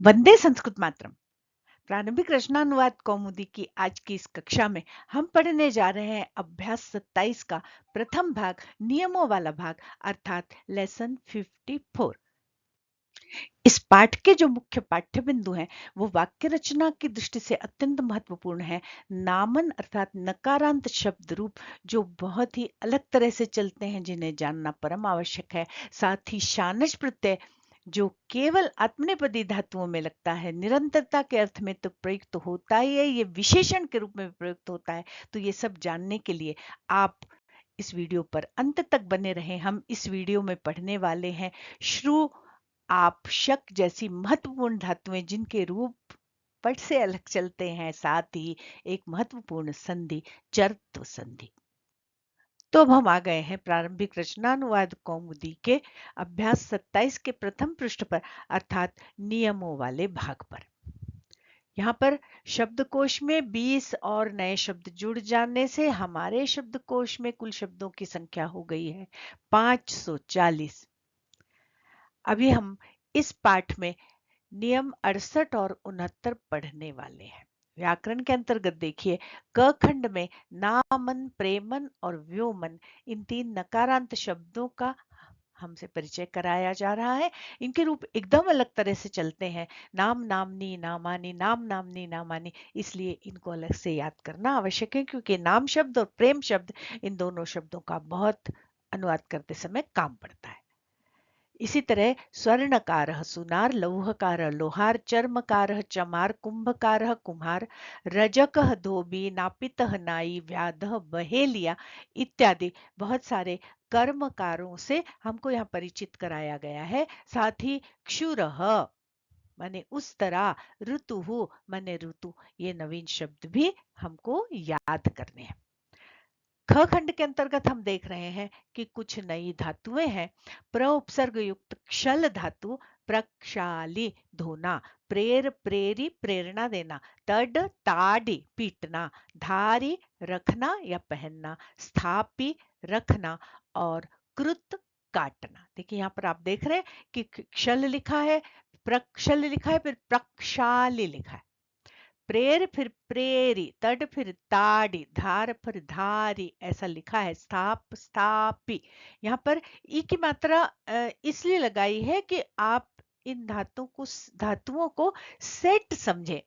वंदे संस्कृत मातरम। प्रारंभिक रचनानुवाद कौमुदी की आज की इस कक्षा में हम पढ़ने जा रहे हैं अभ्यास 27 का प्रथम भाग, नियमों वाला भाग, अर्थात लेसन 54। इस पाठ के जो मुख्य पाठ्य बिंदु हैं वो वाक्य रचना की दृष्टि से अत्यंत महत्वपूर्ण है। नामन अर्थात नकारांत शब्द रूप जो बहुत ही अलग तरह से चलते हैं, जिन्हें जानना परम आवश्यक है। साथ ही शानच प्रत्यय जो केवल आत्मनेपदी धातुओं में लगता है, निरंतरता के अर्थ में तो प्रयुक्त होता ही है, ये विशेषण के रूप में प्रयुक्त होता है। तो ये सब जानने के लिए आप इस वीडियो पर अंत तक बने रहें। हम इस वीडियो में पढ़ने वाले हैं श्रु, आप, शक जैसी महत्वपूर्ण धातुएं जिनके रूप पट से अलग चलते हैं, साथ ही एक महत्वपूर्ण संधि चरत्व संधि। तो अब हम आ गए हैं प्रारंभिक रचनानुवाद कौमुदी के अभ्यास 27 के प्रथम पृष्ठ पर, अर्थात नियमों वाले भाग पर। यहाँ पर शब्दकोश में 20 और नए शब्द जुड़ जाने से हमारे शब्दकोश में कुल शब्दों की संख्या हो गई है 540। अभी हम इस पाठ में नियम 68 और 69 पढ़ने वाले हैं। व्याकरण के अंतर्गत देखिए, क खंड में नामन, प्रेमन और व्योमन, इन तीन नकारांत शब्दों का हमसे परिचय कराया जा रहा है। इनके रूप एकदम अलग तरह से चलते हैं, नाम नामनी नामानी, नाम नामनी नामानी, इसलिए इनको अलग से याद करना आवश्यक है, क्योंकि नाम शब्द और प्रेम शब्द, इन दोनों शब्दों का बहुत अनुवाद करते समय काम पड़ता है। इसी तरह स्वर्णकार सुनार, लौहकार लोहार, चर्मकार चमार, कुंभकार कुम्हार, रजक धोबी, नापित नाई, व्याध बहेलिया इत्यादि बहुत सारे कर्मकारों से हमको यहाँ परिचित कराया गया है। साथ ही क्षुर माने उस तरह, ऋतु माने ऋतु, ये नवीन शब्द भी हमको याद करने हैं। ख खंड के अंतर्गत हम देख रहे हैं कि कुछ नई धातुएं हैं। प्र उपसर्ग युक्त क्षल धातु, प्रक्षाली धोना, प्रेर प्रेरी प्रेरणा देना, तड ताड़ी पीटना, धारी रखना या पहनना, स्थापी रखना और कृत काटना। देखिए यहाँ पर आप देख रहे हैं कि क्षल लिखा है, प्रक्षल लिखा है, फिर प्रक्षाली लिखा है। प्रेर फिर प्रेरी, तड फिर ताड़ी, धार फिर धारी, ऐसा लिखा है। स्थाप स्थापी। यहाँ पर ई की मात्रा इसलिए लगाई है कि आप इन धातुओं को सेट समझें।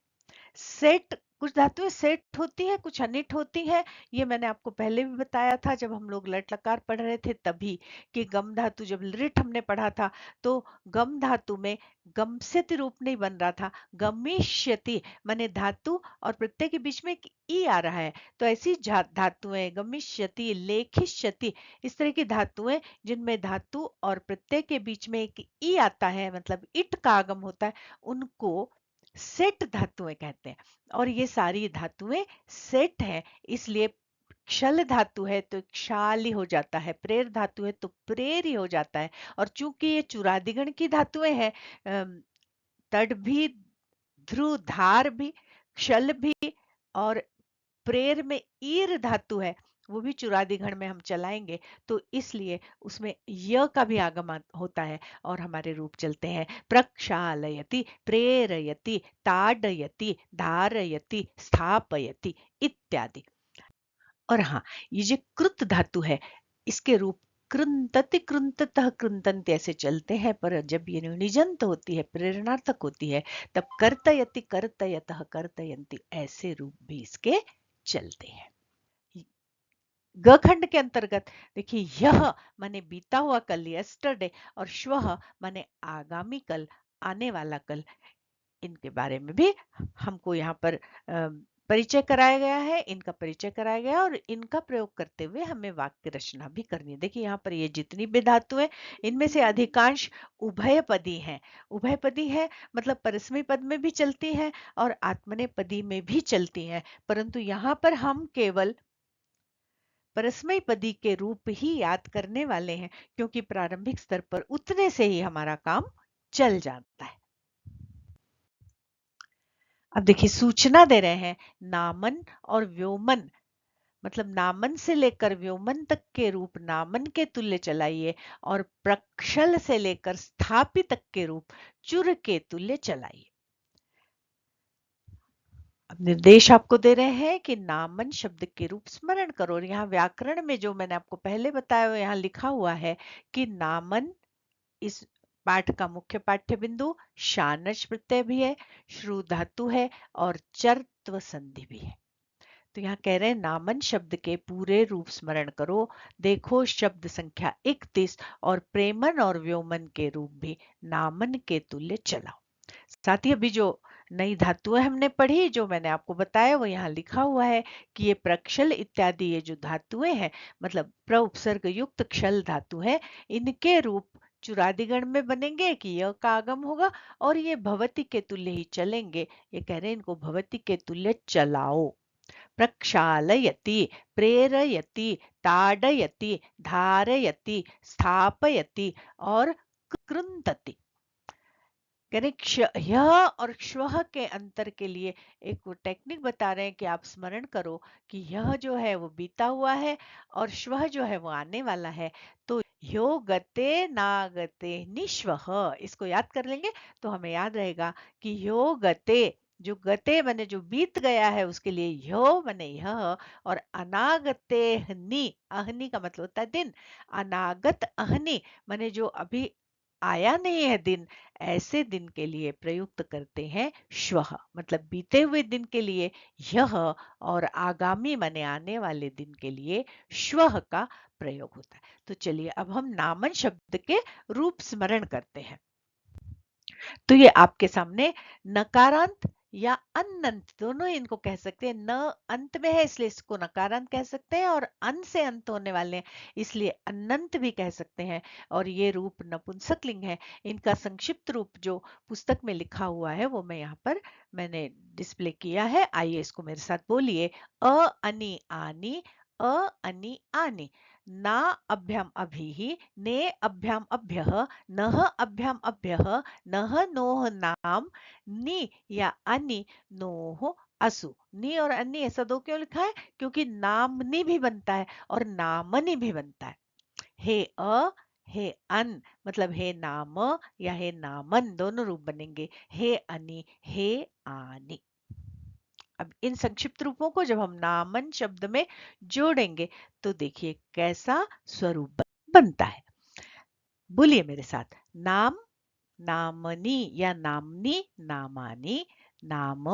सेट, कुछ धातुएं सेट होती है, कुछ अनिट होती है। ये मैंने आपको पहले भी बताया था जब हम लोग लट लकार पढ़ रहे थे तभी, कि गम धातु जब लिट हमने पढ़ा था तो गम धातु में गमस्यति रूप नहीं बन रहा था, गमिष्यति माने धातु और प्रत्यय के बीच में एक ई आ रहा है। तो ऐसी धातुएं गमिष्यति, लेखिष्यति, इस तरह की धातुएं जिनमें धातु और प्रत्यय के बीच में एक ई आता है, मतलब इट का आगम होता है, उनको सेट धातुएं कहते हैं। और ये सारी धातुएं सेट हैं, इसलिए क्षल धातु है तो क्षाली हो जाता है, प्रेर धातु है तो प्रेरी हो जाता है। और चूंकि ये चुरादिगण की धातुएं हैं, तड भी, ध्रुव धार भी, क्षल भी, और प्रेर में ईर धातु है, वो भी चुरादिगण में हम चलाएंगे, तो इसलिए उसमें य का भी आगमन होता है और हमारे रूप चलते हैं प्रक्षालयति, प्रेरयति, ताडयति, धारयति, स्थापयति इत्यादि। और हाँ, ये जो कृत धातु है, इसके रूप कृंतति, कृंततः, कृंतन्ति ऐसे चलते हैं, पर जब ये निजंत होती है, प्रेरणार्थक होती है, तब कर्तयति, कर्तयतः, कर्तयन्ति ऐसे रूप भी इसके चलते हैं। ग खंड के अंतर्गत देखिए, यह माने बीता हुआ कल, यस्टरडे, और श्वः माने आगामी कल, आने वाला कल, इनके बारे में भी हमको यहाँ पर परिचय कराया गया है, इनका परिचय कराया गया, और इनका प्रयोग करते हुए हमें वाक्य रचना भी करनी है। देखिए यहाँ पर ये जितनी भी धातु है, इनमें से अधिकांश उभयपदी हैं। उभयपदी है मतलब परस्मै पद में भी चलती है और आत्मनेपदी में भी चलती हैं, परंतु यहाँ पर हम केवल परस्मै पदी के रूप ही याद करने वाले हैं, क्योंकि प्रारंभिक स्तर पर उतने से ही हमारा काम चल जाता है। अब देखिए, सूचना दे रहे हैं, नामन और व्योमन, मतलब नामन से लेकर व्योमन तक के रूप नामन के तुल्य चलाइए, और प्रक्षल से लेकर स्थापि तक के रूप चुर के तुल्य चलाइए। निर्देश आपको दे रहे हैं कि नामन शब्द के रूप स्मरण करो। और यहाँ व्याकरण में जो मैंने आपको पहले बताया, यहाँ लिखा हुआ है कि नामन इस पाठ का मुख्य पाठ्य बिंदु शानच प्रत्यय भी है, श्रु धातु है और चर्त्व संधि भी है। तो यहाँ कह रहे हैं नामन शब्द के पूरे रूप स्मरण करो। देखो शब्द संख्या 31 और प्रेमन और व्योमन के रूप भी नामन के तुल्य चलाओ। साथ ही अभी जो नई धातुएं हमने पढ़ी, जो मैंने आपको बताया, वो यहाँ लिखा हुआ है कि ये प्रक्षल इत्यादि ये जो धातुएं हैं, मतलब प्र उपसर्ग युक्त क्षल धातु है, इनके रूप चुरादिगण में बनेंगे कि य का आगम होगा और ये भवती के तुल्य ही चलेंगे। ये कह रहे हैं इनको भवती के तुल्य चलाओ। प्रक्षालयति, प्रेरयति, ताडयति, धारयति, स्थापयति और कृन्तति। यह और श्वः के अंतर के लिए एक वो टेक्निक बता रहे हैं कि आप स्मरण करो कि यह जो है वो बीता हुआ है और श्वः जो है वो आने वाला है। तो ह्यो गते नागते निश्वः, इसको याद कर लेंगे तो हमें याद रहेगा कि ह्यो गते, जो गते माने जो बीत गया है उसके लिए ह्यो माने यह, और अनागते हनि, अहनि का मतलब होता है दिन, अनागत अहनि माने जो अभी आया नहीं है दिन, ऐसे दिन के लिए प्रयुक्त करते हैं श्वः, मतलब बीते हुए दिन के लिए यह और आगामी माने आने वाले दिन के लिए श्वः का प्रयोग होता है। तो चलिए अब हम नामन शब्द के रूप स्मरण करते हैं। तो ये आपके सामने नकारांत या अनंत दोनों इनको कह सकते हैं। न अंत में है इसलिए इसको नकारांत कह सकते हैं, और अन से अंत होने वाले हैं इसलिए अनंत भी कह सकते हैं। और ये रूप नपुंसकलिंग है। इनका संक्षिप्त रूप जो पुस्तक में लिखा हुआ है वो मैं यहाँ पर मैंने डिस्प्ले किया है। आइए इसको मेरे साथ बोलिए। अ अनि आनी, अ अनि आनी, ना अभ्याम अभिः, ने अभ्याम अभ्यः, नः अभ्याम अभ्यः, नः नोः नाम, नि या अनि नोः असु। नि और अन्नी ऐसा दो क्यों लिखा है? क्योंकि नामनी भी बनता है और नामनी भी बनता है। हे अ, हे अन, मतलब हे नाम या हे नामन दोनों रूप बनेंगे। हे अनि, हे आनी। अब इन संक्षिप्त रूपों को जब हम नामन शब्द में जोड़ेंगे तो देखिए कैसा स्वरूप बनता है। बोलिए मेरे साथ। नाम, नामनी या नामनी, नामानी, नाम,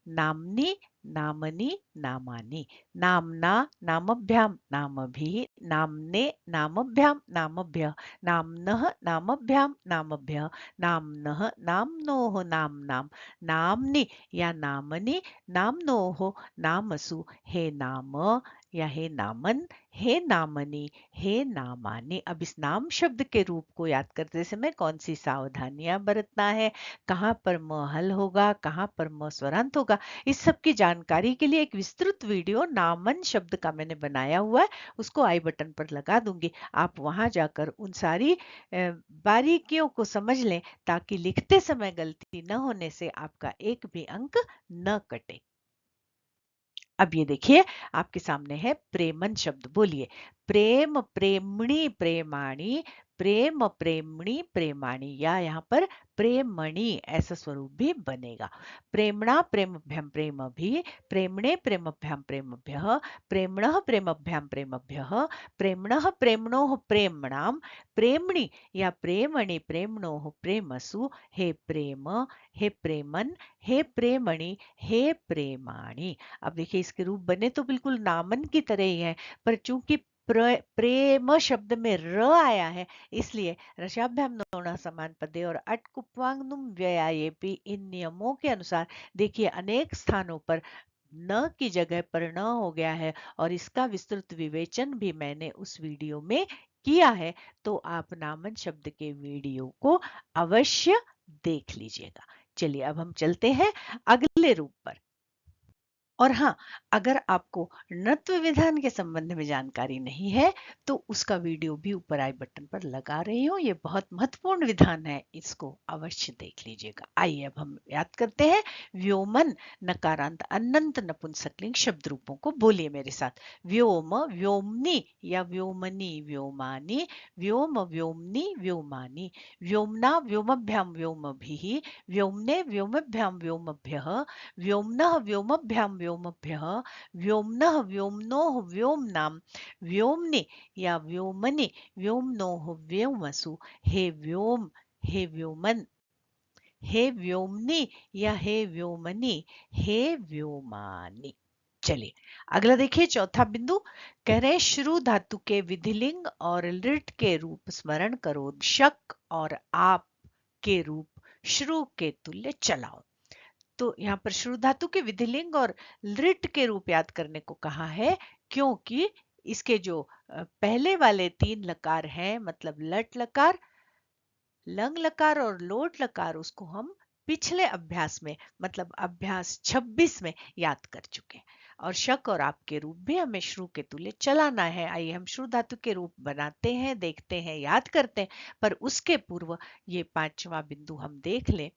नामनी, नामनी, नामानी, नामना, नामभ्याम, नामभिः, नामने, नामभ्याम, नामभ्यः, नाम्नः, नामभ्याम, नामभ्यः, नाम्नः, नाम्नोः, नाम्नां, नाम्नि या नामनि, नाम्नोः, नामसु, हे नाम या हे नामन, हे नामनी, हे नामानी। अब इस नाम शब्द के रूप को याद करते समय कौन सी सावधानियां बरतना है, कहाँ पर म हल होगा, कहाँ पर म स्वरांत होगा, इस सब की जानकारी के लिए एक विस्तृत वीडियो नामन शब्द का मैंने बनाया हुआ है, उसको आई बटन पर लगा दूंगी। आप वहां जाकर उन सारी बारीकियों को समझ लें ताकि लिखते समय गलती न होने से आपका एक भी अंक न कटे। अब ये देखिए आपके सामने है प्रेमन शब्द। बोलिए। प्रेम, प्रेमणी, प्रेमाणी, प्रेम, प्रेमणी, प्रेमाणी, या यहाँ पर प्रेमणी ऐसा स्वरूप भी बनेगा। प्रेमणा, प्रेमभ्याम, प्रेमभि, प्रेमणे, प्रेमभ्याम, प्रेमभ्यः, प्रेमणः, प्रेमभ्याम, प्रेमभ्यः, प्रेमणः, प्रेमणोः, प्रेमणाम, प्रेमणि या प्रेमणि, प्रेमणोः, प्रेमसु, हे प्रेम, हे प्रेमन, हे प्रेमणि, हे प्रेमाणि। अब देखिए इसके रूप बने तो बिल्कुल नामन की तरह ही है, पर चूंकि प्रेम शब्द में र आया है इसलिए रसाभ्याम नोना समान पदे और अट कुप्वांगनुम व्ययायेपि इन नियमों के अनुसार देखिए अनेक स्थानों पर न की जगह पर न हो गया है, और इसका विस्तृत विवेचन भी मैंने उस वीडियो में किया है। तो आप नामन शब्द के वीडियो को अवश्य देख लीजिएगा। चलिए अब हम चलते हैं अगले रूप पर। और हाँ, अगर आपको णत्व विधान के संबंध में जानकारी नहीं है तो उसका वीडियो भी ऊपर आई बटन पर लगा रही हूँ। ये बहुत महत्वपूर्ण विधान है, इसको अवश्य देख लीजिएगा। आइए अब हम याद करते हैं व्योमन नकारांत अनंत नपुंसकलिंग शब्द रूपों को। बोलिए मेरे साथ। व्योम व्योमनी या व्योमनी व्योमानी, व्योम व्योमनी व्योमानी, व्योमना व्योमभ्याम व्योमभिः, व्योमने व्योमभ्याम व्योमभ्यः, व्योम्नः व्योमभ्यां व्योमभ्यः, व्योम्नः व्योम्नोः व्योम्नां, व्योम्नि या व्योमनि व्योम्नोः व्योमसु, हे व्योम हे व्योमन, हे व्योमनि या हे व्योमनि, हे व्योमानि। चलिए अगला देखिए, चौथा बिंदु कह रहे हैं श्रु धातु के विधिलिंग और लिट के रूप स्मरण करो, शक और आप के रूप श्रु के तुल्य चलाओ। तो यहाँ पर श्रु धातु के विधिलिंग और लिट के रूप याद करने को कहा है, क्योंकि इसके जो पहले वाले 3 लकार हैं, मतलब लट लकार, लंग लकार और लोट लकार, उसको हम पिछले अभ्यास में मतलब अभ्यास 26 में याद कर चुके हैं। और शक और आपके रूप भी हमें श्रु के तुल्य चलाना है। आइए हम श्रु धातु के रूप बनाते हैं, देखते हैं, याद करते हैं। पर उसके पूर्व ये 5वां बिंदु हम देख लें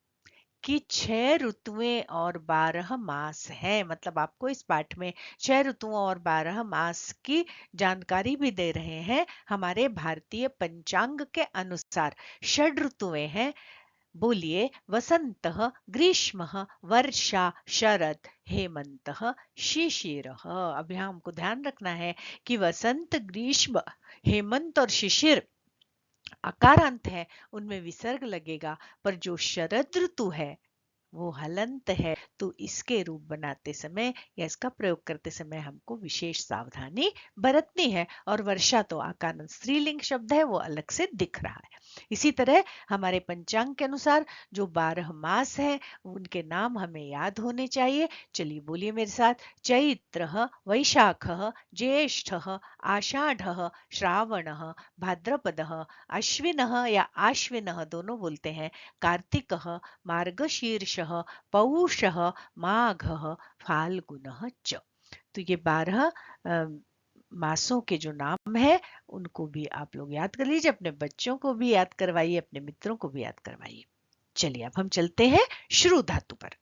कि 6 ऋतुएं और 12 मास हैं। मतलब आपको इस पाठ में 6 ऋतुओं और 12 मास की जानकारी भी दे रहे हैं। हमारे भारतीय पंचांग के अनुसार 6 ऋतुएं हैं। बोलिए, वसंतः, ग्रीष्मः, वर्षा, शरद, हेमंतः, शिशिरः। अब यहाँ हमको ध्यान रखना है कि वसंत, ग्रीष्म, हेमंत और शिशिर अकारांत है, उनमें विसर्ग लगेगा। पर जो शरद ऋतु है वो हलंत है, तो इसके रूप बनाते समय या इसका प्रयोग करते समय हमको विशेष सावधानी बरतनी है। और वर्षा तो आकारांत स्त्रीलिंग शब्द है, वो अलग से दिख रहा है। इसी तरह हमारे पंचांग के अनुसार जो 12 मास हैं उनके नाम हमें याद होने चाहिए। चलिए बोलिए मेरे साथ। चैत्रः, वैशाखः, ज्येष्ठः, आषाढ़ः, श्रावणः, भाद्रपदः, अश्विनः या आश्विनः दोनों बोलते हैं, कार्तिकः, मार्गशीर्षः, पौषः, माघः, फाल्गुनः च। तो ये 12 मासों के जो नाम है उनको भी आप लोग याद कर लीजिए, अपने बच्चों को भी याद करवाइए, अपने मित्रों को भी याद करवाइए। चलिए अब हम चलते हैं श्रु धातु पर।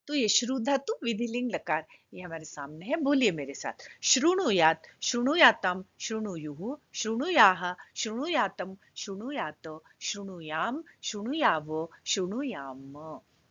तो ये श्रु धातु विधिलिंग लकार ये हमारे सामने है। बोलिए मेरे साथ। शृणुयात, शृणुयातम, शृणुयुः, शृणुयाः, शृणुयातम, शृणुयात, शृणुयाम, शृणुयावो, शृणुयाम।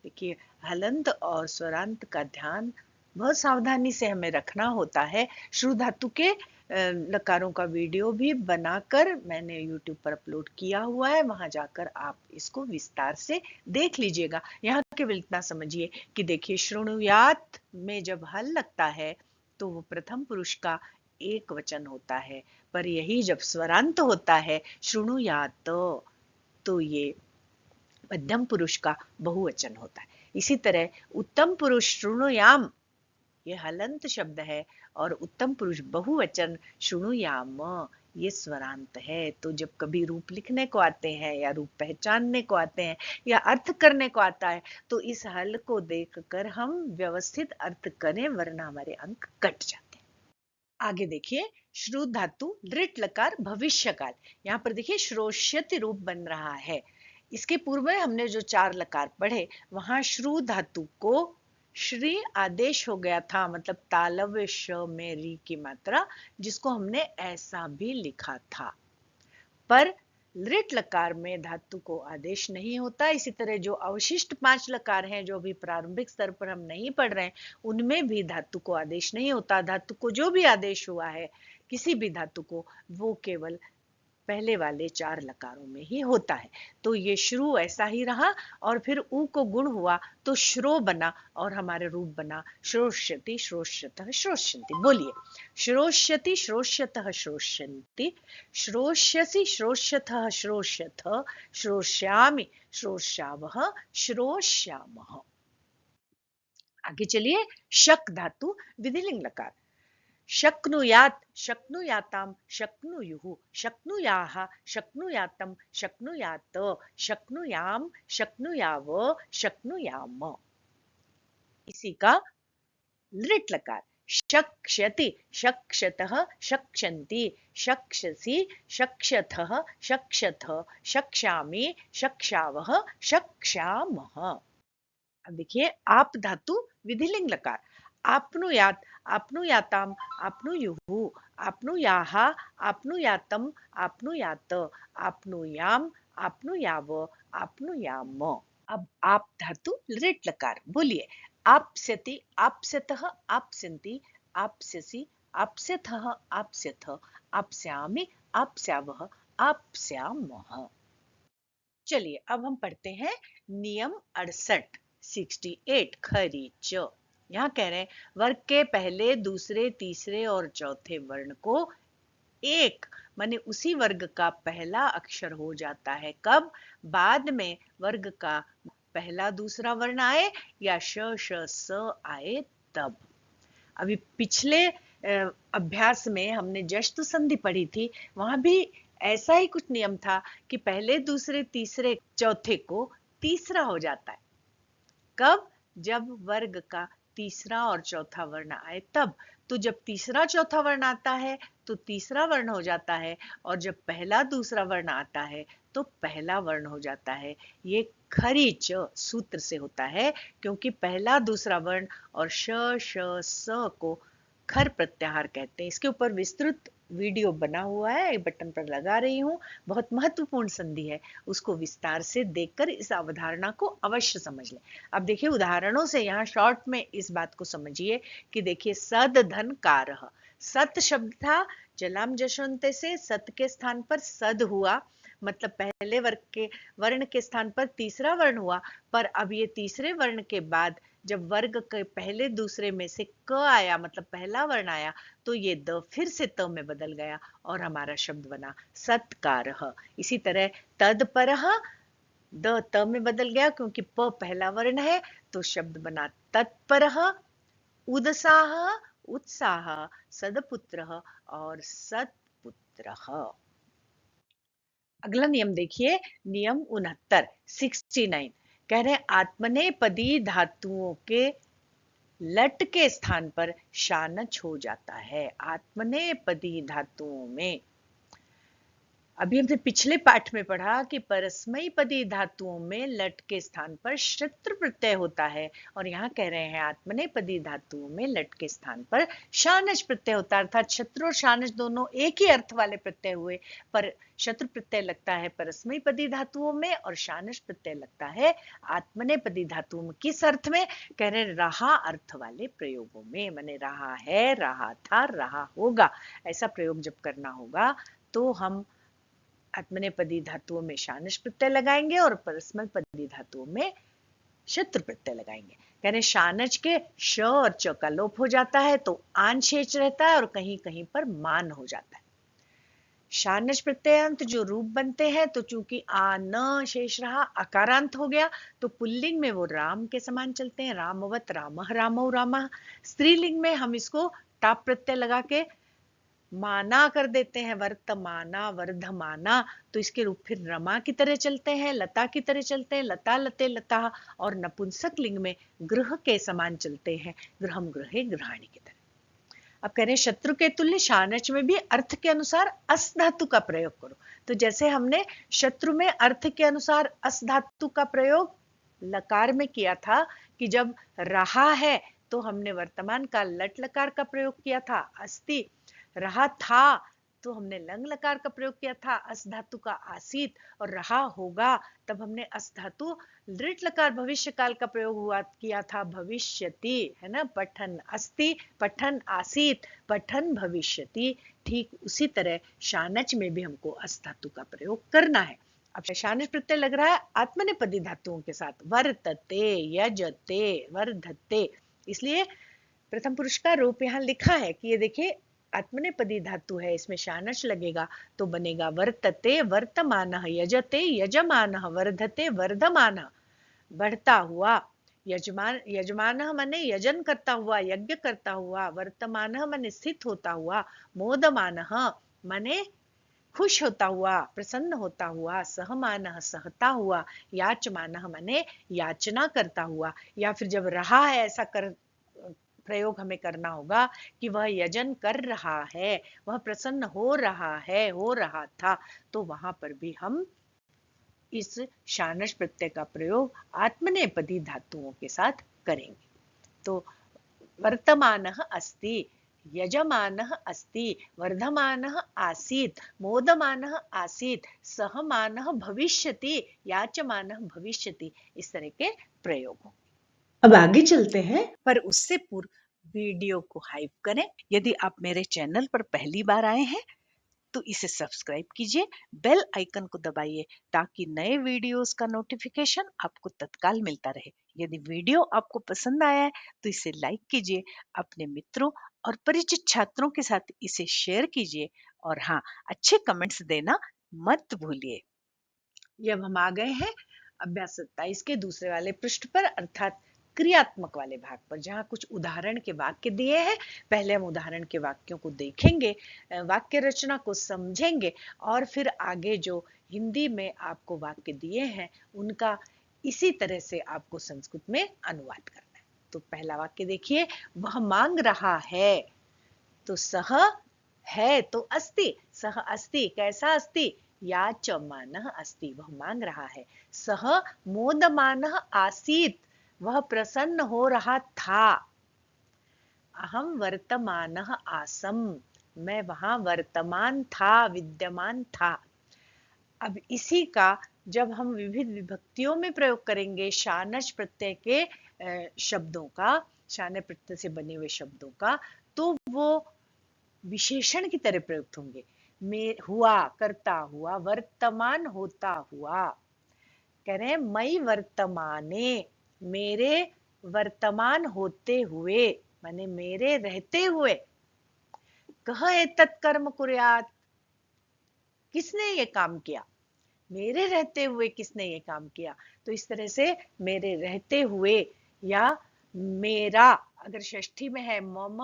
देखिए हलंत और स्वरांत का ध्यान बहुत सावधानी से हमें रखना होता है। श्रु धातु के लकारों का वीडियो भी बनाकर मैंने YouTube पर अपलोड किया हुआ है, वहां जाकर आप इसको विस्तार से देख लीजिएगा। यहाँ केवल इतना समझिए कि देखिए श्रृणुयात में जब हल लगता है तो वो प्रथम पुरुष का एक वचन होता है, पर यही जब स्वरांत होता है श्रृणुयात तो ये मध्यम पुरुष का बहुवचन होता है। इसी तरह उत्तम पुरुष शृणुयाम ये हलंत शब्द है और उत्तम पुरुष बहुवचन शृणुयाम ये स्वरांत है। तो जब कभी रूप लिखने को आते हैं या रूप पहचानने को आते हैं या अर्थ करने को आता है तो इस हल को देखकर हम व्यवस्थित अर्थ करें, वरना हमारे अंक कट जाते हैं। आगे देखिए श्रु धातु लृट लकार भविष्य काल। यहाँ पर देखिए श्रोष्यति रूप बन रहा है। इसके पूर्व में हमने जो 4 लकार पढ़े वहां श्रु धातु को श्री आदेश हो गया था, मतलब तालव्य श में री की मात्रा, जिसको हमने ऐसा भी लिखा था। पर लृट लकार में धातु को आदेश नहीं होता। इसी तरह जो अवशिष्ट 5 लकार हैं जो भी प्रारंभिक स्तर पर हम नहीं पढ़ रहे हैं उनमें भी धातु को आदेश नहीं होता। धातु को जो भी आदेश हुआ है किसी भी धातु को, वो केवल पहले वाले 4 लकारों में ही होता है। तो ये श्रु ऐसा ही रहा और फिर उ को गुण हुआ तो श्रो बना और हमारे रूप बना श्रोष्यति, श्रोष्यतः, श्रोष्यन्ति। बोलिए श्रोष्यति, श्रोष्यतः, श्रोष्यन्ति, श्रोष्यसि, श्रोष्यतः, श्रोष्यथ, श्रोष्यामि, श्रोष्यावः, श्रोष्यामः। आगे चलिए शक धातु विधिलिंग लकार। शक्नुयात, शक्नुयाताम, शक्नुयुः, शक्नुयाः, शक्नुयातम, शक्नुयात, शक्नुयाम, शक्नुयाव, शक्नुयाम। इसी का लृट लकार। शक्ष्यति, शक्षतः, शक्षन्ति, शक्षसि, शक्षथः, शक्षथ, शक्षामि, शक्षावः, शक्षामः। अब देखिए आप धातु विधिलिंग लकार। आपनुयात, आपनुयाताम, आपनुयुः, आपनुयाः, आपनुयातम, आपनुयात, आपनुयाम, आपनुयाव, आपनुयाम। अब आप धातु लृट लकार। बोलिए आप्स्यति, आप्स्यतः, आप्स्यन्ति, आप्स्यसि, आप्स्यथः, आप्स्यथ, आप्स्यामि, आप्स्यावः, आप्स्यामः। चलिए अब हम पढ़ते हैं नियम 68, 68 खरी च। यहाँ कह रहे हैं वर्ग के पहले, दूसरे, तीसरे और चौथे वर्ण को एक माने उसी वर्ग का पहला अक्षर हो जाता है। कब? बाद में वर्ग का पहला दूसरा वर्ण आए या श श स आए तब। अभी पिछले अभ्यास में हमने जश्न संधि पढ़ी थी, वहां भी ऐसा ही कुछ नियम था कि पहले, दूसरे, तीसरे, चौथे को तीसरा हो जाता है। कब? जब वर्ग का तीसरा और चौथा वर्ण आए तब। तो जब तीसरा चौथा वर्ण आता है तो तीसरा वर्ण हो जाता है, और जब पहला दूसरा वर्ण आता है तो पहला वर्ण हो जाता है। ये खरी च सूत्र से होता है, क्योंकि पहला दूसरा वर्ण और श श स को खर प्रत्याहार कहते हैं। इसके ऊपर विस्तृत वीडियो बना हुआ है, बटन पर लगा रही हूँ। बहुत महत्वपूर्ण संधि है, उसको विस्तार से देखकर इस अवधारणा को अवश्य समझ लें। अब देखिए उदाहरणों से यहाँ शॉर्ट में इस बात को समझिए कि देखिए सद धन कारः। सत शब्द था, जलाम जशोंते से सत के स्थान पर सद हुआ, मतलब पहले वर्ग के वर्ण के स्थान पर तीसरा वर्ण हुआ। पर अब ये तीसरे वर्ण के बाद जब वर्ग के पहले दूसरे में से क आया, मतलब पहला वर्ण आया, तो ये द फिर से त में बदल गया और हमारा शब्द बना सत्कारः। इसी तरह तत्परः, द त में बदल गया क्योंकि प पहला वर्ण है, तो शब्द बना तत्परः। उदसाह, उत्साह, सदपुत्रः और सत्पुत्रः। अगला नियम देखिए, नियम 69, 69 कह रहे हैं आत्मनेपदी धातुओं के लट के स्थान पर शानच हो जाता है। आत्मनेपदी धातुओं में अभी हमने पिछले पाठ में पढ़ा कि परस्मयी पदी धातुओं में लट के स्थान पर शत्रु प्रत्यय होता है, और यहाँ कह रहे हैं आत्मनेपदी धातुओं में लट के स्थान पर शानच प्रत्यय होता है। अर्थात शत्रु और शानच दोनों एक ही अर्थ वाले प्रत्यय हुए, पर शत्रु प्रत्यय लगता है परस्मयी पदी धातुओं में और शानच प्रत्यय लगता है आत्मनेपदी धातुओं में। किस अर्थ में? कह रहे रहा अर्थ वाले प्रयोगों में, माने रहा है, रहा था, रहा होगा, ऐसा प्रयोग जब करना होगा तो हम आत्मनेपदी धातुओं में शानच प्रत्यय लगाएंगे और परस्मैपदी धातुओं में शत्रु प्रत्यय लगाएंगे। यानी शानच के श और च का लोप हो जाता है तो आन शेष रहता है और कहीं कहीं पर मान हो जाता है। शानच प्रत्ययांत जो रूप बनते हैं, तो चूंकि आ न शेष रहा, अकारांत हो गया, तो पुल्लिंग में वो राम के समान चलते हैं, रामवत, रामः, रामौ, रामः। स्त्रीलिंग में हम इसको टाप प्रत्यय लगा के माना कर देते हैं, वर्तमाना, वर्धमाना, तो इसके रूप फिर रमा की तरह चलते हैं, लता की तरह चलते हैं, लता, लते, लता, और नपुंसक लिंग में गृह के समान चलते हैं, गृहम, गृहे, गृहाणी की तरह। अब कह रहे हैं शत्रु के तुल्य शानच में भी अर्थ के अनुसार अस धातु का प्रयोग करो। तो जैसे हमने शत्रु में अर्थ के अनुसार अस धातु का प्रयोग लकार में किया था कि जब रहा है तो हमने वर्तमान का लट लकार का प्रयोग किया था अस्ति, रहा था तो हमने लंग लकार का प्रयोग किया था अस धातु का आसीत, और रहा होगा तब हमने अस धातु लृट लकार भविष्य काल का प्रयोग हुआ किया था भविष्यति, है ना। पठन अस्ति, पठन आसीत, पठन भविष्यति। ठीक उसी तरह शानच में भी हमको अस धातु का प्रयोग करना है। अब शानच प्रत्यय लग रहा है आत्मनेपदी धातुओं के साथ, वर्तते, यजते, वर्धते, इसलिए प्रथम पुरुष का रूप यहाँ लिखा है कि ये देखिए आत्मनेपदी धातु है, इसमें शानच लगेगा तो बनेगा वर्तते, वर्तमानः, यजते, यजमानः, वर्धते, वर्धमानः, बढ़ता हुआ। यजमान, यजमानः माने यजन करता हुआ, यज्ञ करता हुआ, वर्तमानः माने स्थित होता हुआ, मोदमानः माने खुश होता हुआ, प्रसन्न होता हुआ, सहमानः सहता हुआ, याचमानः माने याचना करता हुआ, या फिर जब रहा है ऐसा कर प्रयोग हमें करना होगा कि वह यजन कर रहा है, वह प्रसन्न हो रहा है, हो रहा था, तो वहां पर भी हम इस शानश प्रत्यय का प्रयोग आत्मनेपदी धातुओं के साथ करेंगे। तो वर्तमानः अस्ति, यजमानः अस्ति, वर्धमानः आसीत्, मोदमानः आसीत्, सहमानः भविष्यति, याचमानः भविष्यति, इस तरह के प्रयोग। अब आगे चलते हैं। पर उससे पूर्व वीडियो को हाइप करें। यदि आप मेरे चैनल पर पहली बार आए हैं तो इसे सब्सक्राइब कीजिए, बेल आइकन को दबाइए ताकि नए वीडियोस का नोटिफिकेशन आपको तत्काल मिलता रहे। यदि वीडियो आपको पसंद आया है तो इसे लाइक कीजिए, अपने मित्रों और परिचित छात्रों के साथ इसे शेयर कीजिए और हाँ, अच्छे कमेंट्स देना मत भूलिए। जब हम आ गए हैं अभ्यास 27 के दूसरे वाले पृष्ठ पर, अर्थात क्रियात्मक वाले भाग पर, जहाँ कुछ उदाहरण के वाक्य दिए हैं। पहले हम उदाहरण के वाक्यों को देखेंगे, वाक्य रचना को समझेंगे और फिर आगे जो हिंदी में आपको वाक्य दिए हैं उनका इसी तरह से आपको संस्कृत में अनुवाद करना है। तो पहला वाक्य देखिए, वह मांग रहा है। तो सह है तो अस्ति, सह अस्ति, कैसा अस्ति? याचमानः अस्ति, वह मांग रहा है। सह मोदमानः आसीत्, वह प्रसन्न हो रहा था। अहम वर्तमानः आसम, मैं वहां वर्तमान था, विद्यमान था। अब इसी का जब हम विविध विभक्तियों में प्रयोग करेंगे, शानच प्रत्यय के शब्दों का, शान प्रत्यय से बने हुए शब्दों का, तो वो विशेषण की तरह प्रयुक्त होंगे। में हुआ, करता हुआ, वर्तमान होता हुआ। कह रहे हैं मई वर्तमाने, मेरे वर्तमान होते हुए, माने मेरे रहते हुए। कह एतत् कर्म कुर्यात्, किसने ये काम किया? मेरे रहते हुए किसने ये काम किया? तो इस तरह से मेरे रहते हुए या मेरा, अगर षष्ठी में है मम,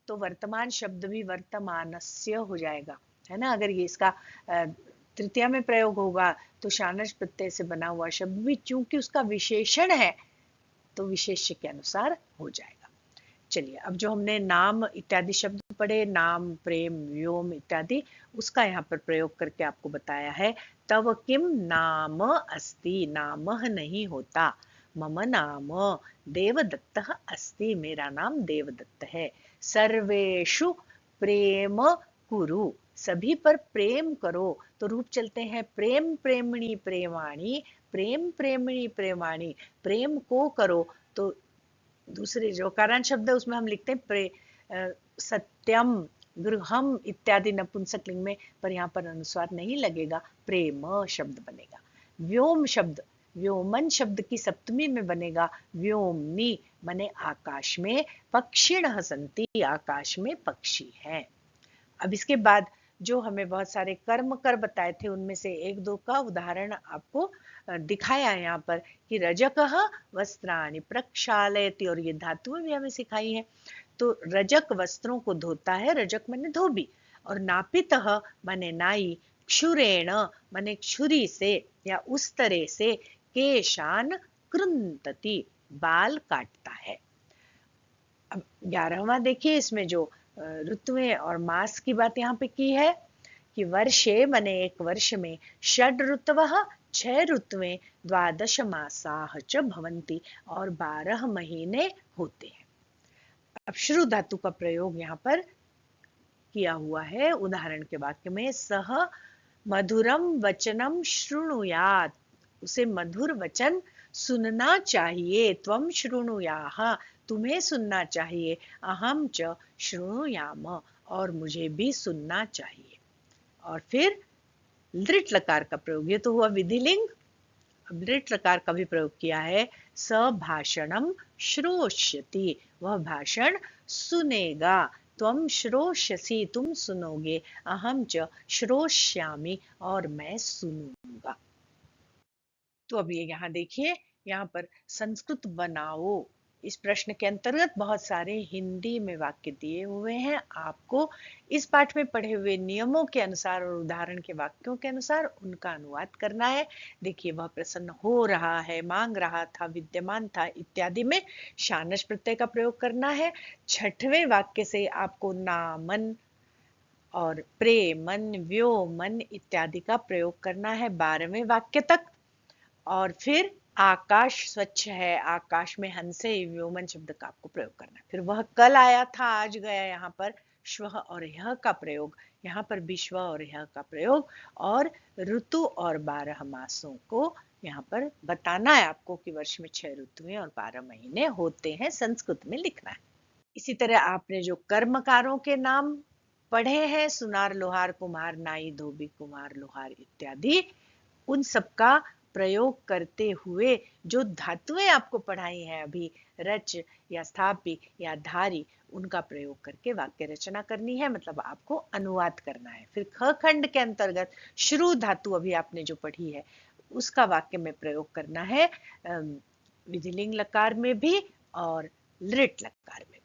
तो वर्तमान शब्द भी वर्तमानस्य हो जाएगा, है ना। अगर ये इसका तृतीया में प्रयोग होगा तो शानच प्रत्यय से बना हुआ शब्द भी चूंकि उसका विशेषण है तो विशेष्य के अनुसार हो जाएगा। चलिए, अब जो हमने नाम इत्यादि शब्द पढ़े, नाम, प्रेम, व्योम इत्यादि, उसका यहाँ पर प्रयोग करके आपको बताया है। तव किम नाम अस्ति, नामः नहीं होता। मम नाम देवदत्तः अस्ति, मेरा नाम देवदत्त है। सर्वेषु प्रेम कुरु, सभी पर प्रेम करो। तो रूप चलते हैं प्रेम प्रेमणी प्रेमाणी, प्रेम प्रेमणी प्रेमाणी, प्रेम को करो। तो दूसरे जो कारण शब्द है उसमें हम लिखते हैं सत्यम, गृहम इत्यादि नपुंसक लिंग में, पर यहाँ पर अनुस्वार नहीं लगेगा, प्रेम शब्द बनेगा। व्योम शब्द, व्योमन शब्द की सप्तमी में बनेगा व्योमनी, माने आकाश में। पक्षिणः सन्ति, आकाश में पक्षी हैं। अब इसके बाद जो हमें बहुत सारे कर्म कर बताए थे उनमें से एक दो का उदाहरण आपको दिखाया है यहाँ पर कि रजकः वस्त्राणि प्रक्षालयति, और ये धातुएं भी हमें सिखाई है। तो रजक वस्त्रों को धोता है, रजक माने धोबी, और नापितः माने नाई, क्षुरेण माने छुरी से या उस तरह से, केशान कृंतति, बाल काटता है। अब 11वां देखिए, इसमें जो ऋतुएं और मास की बात यहाँ पे की है कि वर्षे माने एक वर्ष में, षड ऋतवः 6 ऋतुएं, द्वादश मासाः च भवन्ति, और 12 महीने होते हैं। अब श्रु धातु का प्रयोग यहाँ पर किया हुआ है उदाहरण के वाक्य में। सह मधुरम वचनम शृणुयात्, उसे मधुर वचन सुनना चाहिए। त्वम शृणुयाः, तुम्हें सुनना चाहिए। अहम च शृणुयाम, और मुझे भी सुनना चाहिए। और फिर लृट लकार का प्रयोग, ये तो हुआ विधिलिंग। अब लृट लकार का भी प्रयोग किया है। सभाषणम श्रोष्यति, वह भाषण सुनेगा। त्वम श्रोष्यसि, तुम सुनोगे। अहम च श्रोष्यामि, और मैं सुनूंगा। तो अब ये यहाँ देखिए, यहाँ पर संस्कृत बनाओ इस प्रश्न के अंतर्गत बहुत सारे हिंदी में वाक्य दिए हुए हैं। आपको इस पाठ में पढ़े हुए नियमों के अनुसार और उदाहरण के वाक्यों के अनुसार उनका अनुवाद करना है। देखिए, वह प्रसन्न हो रहा है, मांग रहा था, विद्यमान था इत्यादि में शानच प्रत्यय का प्रयोग करना है। छठवें वाक्य से आपको नामन और प्रेमन, व्योमन इत्यादि का प्रयोग करना है 12वें वाक्य तक। और फिर आकाश स्वच्छ है, आकाश में हंसे, व्योमन शब्द का आपको प्रयोग करना है। फिर वह कल आया था, आज गया, यहाँ पर श्वः और यह का प्रयोग, यहाँ पर भी श्वः और यह का प्रयोग। और ऋतु और 12 मासों को यहाँ पर बताना है आपको कि वर्ष में 6 ऋतुएं और 12 महीने होते हैं, संस्कृत में लिखना है। इसी तरह आपने जो कर्मकारों के नाम पढ़े हैं, सुनार, लोहार, कुम्हार, नाई, धोबी, कुम्हार, लोहार इत्यादि, उन सबका प्रयोग करते हुए जो धातुएं आपको पढ़ाई हैं अभी, रच या स्थापी या धारी, उनका प्रयोग करके वाक्य रचना करनी है, मतलब आपको अनुवाद करना है। फिर ख खंड के अंतर्गत श्रु धातु अभी आपने जो पढ़ी है, उसका वाक्य में प्रयोग करना है, विधिलिंग लकार में भी और लृट लकार में भी।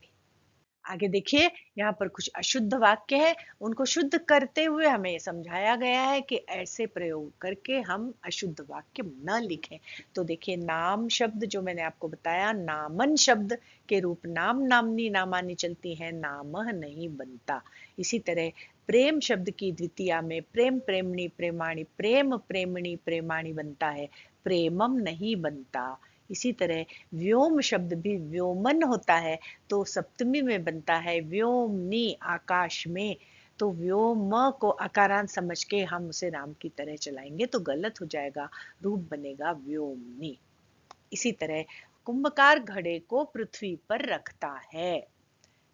आगे देखिए, यहाँ पर कुछ अशुद्ध वाक्य है, उनको शुद्ध करते हुए हमें समझाया गया है कि ऐसे प्रयोग करके हम अशुद्ध वाक्य न लिखें। तो देखिए, नाम शब्द जो मैंने आपको बताया, नामन शब्द के रूप नाम, नामनी, नामानी चलती है, नामह नहीं बनता। इसी तरह प्रेम शब्द की द्वितीया में प्रेम, प्रेमणी, प्रेमाणी, प्रेम, प्रेमणी, प्रेमाणी बनता है, प्रेमम नहीं बनता। इसी तरह व्योम शब्द भी व्योमन होता है, तो सप्तमी में बनता है व्योमनी, आकाश में। तो व्योम को अकारांत समझ के हम उसे नाम की तरह चलाएंगे तो गलत हो जाएगा, रूप बनेगा व्योमनी। इसी तरह कुंभकार घड़े को पृथ्वी पर रखता है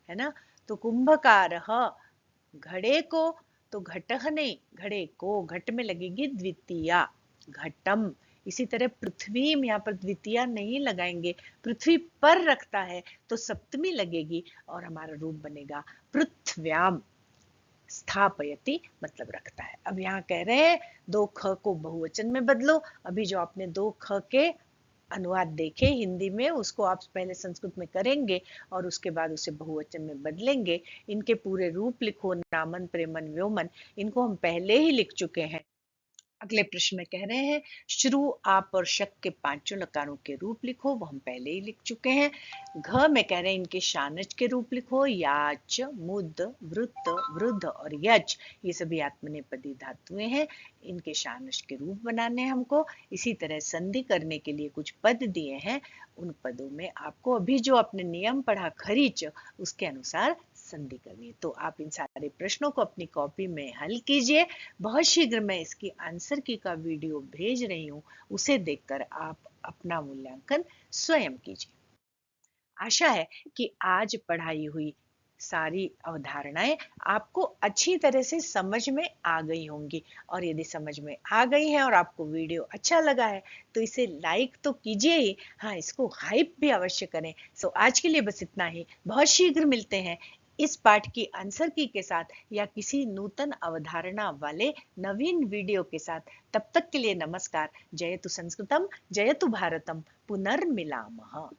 ना। तो कुंभकार घड़े को, तो घटह नहीं, घड़े को, घट में लगेगी द्वितीया, घटम। इसी तरह पृथ्वी में यहाँ पर द्वितीया नहीं लगाएंगे, पृथ्वी पर रखता है तो सप्तमी लगेगी और हमारा रूप बनेगा पृथ्व्याम, स्थापयति मतलब रखता है। अब यहाँ कह रहे हैं दो ख को बहुवचन में बदलो। अभी जो आपने दो ख के अनुवाद देखे हिंदी में, उसको आप पहले संस्कृत में करेंगे और उसके बाद उसे बहुवचन में बदलेंगे। इनके पूरे रूप लिखो, नामन, प्रेमन, व्योमन, इनको हम पहले ही लिख चुके हैं। अगले प्रश्न में कह रहे हैं श्रु, आप और शक के पांचों लकारों के रूप लिखो, वो हम पहले ही लिख चुके हैं। घ में कह रहे हैं इनके शानच के रूप लिखो, याच, मुद, वृत्त, वृद्ध और यच, ये सभी आत्मनेपदी धातुएं हैं, इनके शानच के रूप बनाने हैं हमको। इसी तरह संधि करने के लिए कुछ पद दिए हैं, उन पदों में आपको अभी जो आपने नियम पढ़ा खरीच, उसके अनुसार संधि करनी है। तो आप इन सारे प्रश्नों को अपनी कॉपी में हल कीजिए। बहुत शीघ्र मैं इसकी आंसर की का वीडियो भेज रही हूँ, उसे देखकर आप अपना मूल्यांकन स्वयं कीजिए। आशा है कि आज पढ़ाई हुई सारी अवधारणाएं आपको अच्छी तरह से समझ में आ गई होंगी। और यदि समझ में आ गई है और आपको वीडियो अच्छा लगा है तो इसे लाइक तो कीजिए ही, हाँ, इसको हाइप भी अवश्य करें। सो आज के लिए बस इतना ही। बहुत शीघ्र मिलते हैं इस पाठ की आंसर की के साथ या किसी नूतन अवधारणा वाले नवीन वीडियो के साथ। तब तक के लिए नमस्कार। जयतु संस्कृतम, जयतु भारतम, पुनर्मिलामः।